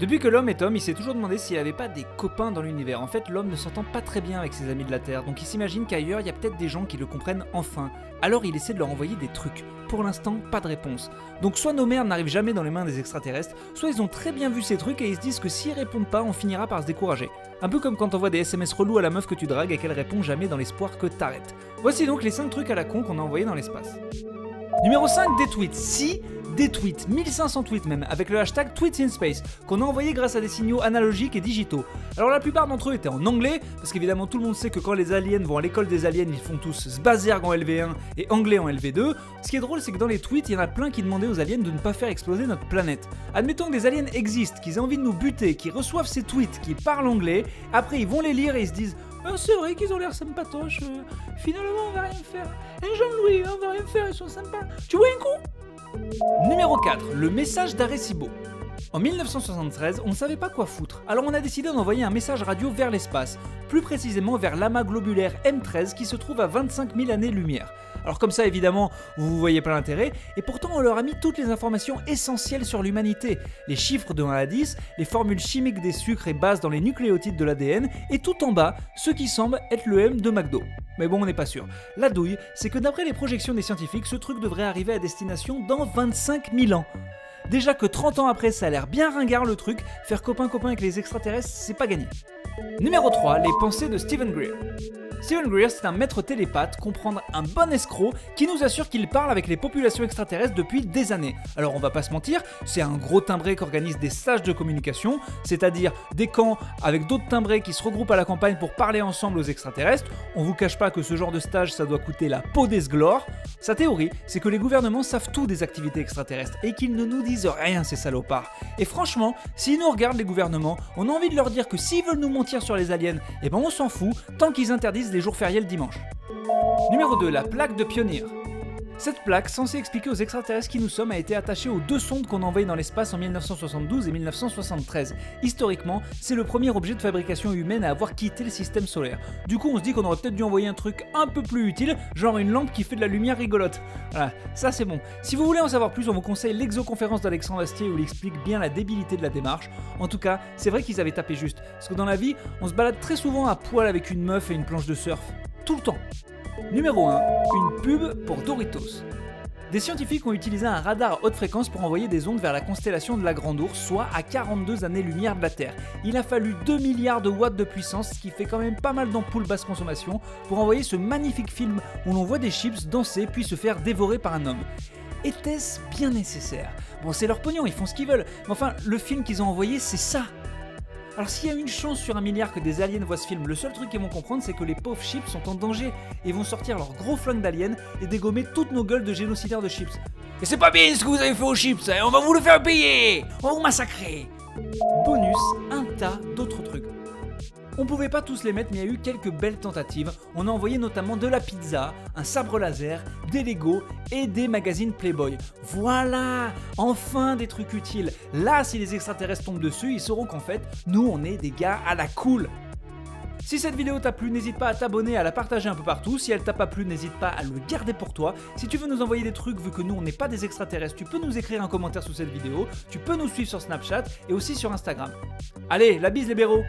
Depuis que l'homme est homme, il s'est toujours demandé s'il avait pas des copains dans l'univers. En fait, l'homme ne s'entend pas très bien avec ses amis de la Terre, donc il s'imagine qu'ailleurs, il y a peut-être des gens qui le comprennent enfin. Alors il essaie de leur envoyer des trucs. Pour l'instant, pas de réponse. Donc soit nos merdes n'arrivent jamais dans les mains des extraterrestres, soit ils ont très bien vu ces trucs et ils se disent que s'ils répondent pas, on finira par se décourager. Un peu comme quand t'envoies des SMS relous à la meuf que tu dragues et qu'elle répond jamais dans l'espoir que t'arrêtes. Voici donc les 5 trucs à la con qu'on a envoyés dans l'espace. Numéro 5, des tweets. Si, des tweets, 1500 tweets même, avec le hashtag TweetsInSpace, qu'on a envoyé grâce à des signaux analogiques et digitaux. Alors la plupart d'entre eux étaient en anglais, parce qu'évidemment tout le monde sait que quand les aliens vont à l'école des aliens, ils font tous Sbazerg en LV1 et anglais en LV2. Ce qui est drôle, c'est que dans les tweets, il y en a plein qui demandaient aux aliens de ne pas faire exploser notre planète. Admettons que des aliens existent, qu'ils aient envie de nous buter, qu'ils reçoivent ces tweets, qu'ils parlent anglais, après ils vont les lire et ils se disent c'est vrai qu'ils ont l'air sympatoches, finalement on va rien faire. Jean-Louis, on va rien faire, ils sont sympas. Tu vois un coup ? Numéro 4, le message d'Arecibo. En 1973, on ne savait pas quoi foutre, alors on a décidé d'envoyer un message radio vers l'espace, plus précisément vers l'amas globulaire M13 qui se trouve à 25 000 années-lumière. Alors comme ça évidemment, vous voyez pas l'intérêt, et pourtant on leur a mis toutes les informations essentielles sur l'humanité, les chiffres de 1 à 10, les formules chimiques des sucres et bases dans les nucléotides de l'ADN, et tout en bas, ce qui semble être le M de McDo. Mais bon, on n'est pas sûr. La douille, c'est que d'après les projections des scientifiques, ce truc devrait arriver à destination dans 25 000 ans. Déjà que 30 ans après, ça a l'air bien ringard le truc, faire copain-copain avec les extraterrestres, c'est pas gagné. Numéro 3, les pensées de Steven Greer. Steven Greer, c'est un maître télépathe, comprendre un bon escroc qui nous assure qu'il parle avec les populations extraterrestres depuis des années. Alors on va pas se mentir, c'est un gros timbré qui organise des stages de communication, c'est-à-dire des camps avec d'autres timbrés qui se regroupent à la campagne pour parler ensemble aux extraterrestres. On vous cache pas que ce genre de stage, ça doit coûter la peau d'Esglore. Sa théorie, c'est que les gouvernements savent tout des activités extraterrestres et qu'ils ne nous disent rien, ces salopards. Et franchement, s'ils nous regardent les gouvernements, on a envie de leur dire que s'ils veulent nous mentir sur les aliens, eh ben on s'en fout, tant qu'ils interdisent les jours fériés le dimanche. Numéro 2, la plaque de Pioneer. Cette plaque, censée expliquer aux extraterrestres qui nous sommes, a été attachée aux 2 sondes qu'on a envoyées dans l'espace en 1972 et 1973. Historiquement, c'est le premier objet de fabrication humaine à avoir quitté le système solaire. Du coup, on se dit qu'on aurait peut-être dû envoyer un truc un peu plus utile, genre une lampe qui fait de la lumière rigolote. Voilà, ça c'est bon. Si vous voulez en savoir plus, on vous conseille l'exoconférence d'Alexandre Astier où il explique bien la débilité de la démarche. En tout cas, c'est vrai qu'ils avaient tapé juste. Parce que dans la vie, on se balade très souvent à poil avec une meuf et une planche de surf. Tout le temps. Numéro 1, une pub pour Doritos. Des scientifiques ont utilisé un radar à haute fréquence pour envoyer des ondes vers la constellation de la Grande Ourse, soit à 42 années-lumière de la Terre. Il a fallu 2 milliards de watts de puissance, ce qui fait quand même pas mal d'ampoules basse consommation, pour envoyer ce magnifique film où l'on voit des chips danser puis se faire dévorer par un homme. Était-ce bien nécessaire ? Bon, c'est leur pognon, ils font ce qu'ils veulent, mais enfin, le film qu'ils ont envoyé, c'est ça. Alors s'il y a une chance sur 1 milliard que des aliens voient ce film, le seul truc qu'ils vont comprendre c'est que les pauvres chips sont en danger et vont sortir leur gros flingue d'aliens et dégommer toutes nos gueules de génocidaires de chips. Et c'est pas bien ce que vous avez fait aux chips, hein, on va vous le faire payer, on va vous massacrer. Bonus, un tas d'autres trucs. On pouvait pas tous les mettre, mais il y a eu quelques belles tentatives. On a envoyé notamment de la pizza, un sabre laser, des Lego et des magazines Playboy. Voilà, enfin des trucs utiles. Là, si les extraterrestres tombent dessus, ils sauront qu'en fait, nous, on est des gars à la cool. Si cette vidéo t'a plu, n'hésite pas à t'abonner, à la partager un peu partout. Si elle t'a pas plu, n'hésite pas à le garder pour toi. Si tu veux nous envoyer des trucs, vu que nous on n'est pas des extraterrestres, tu peux nous écrire un commentaire sous cette vidéo. Tu peux nous suivre sur Snapchat et aussi sur Instagram. Allez, la bise les blaireaux.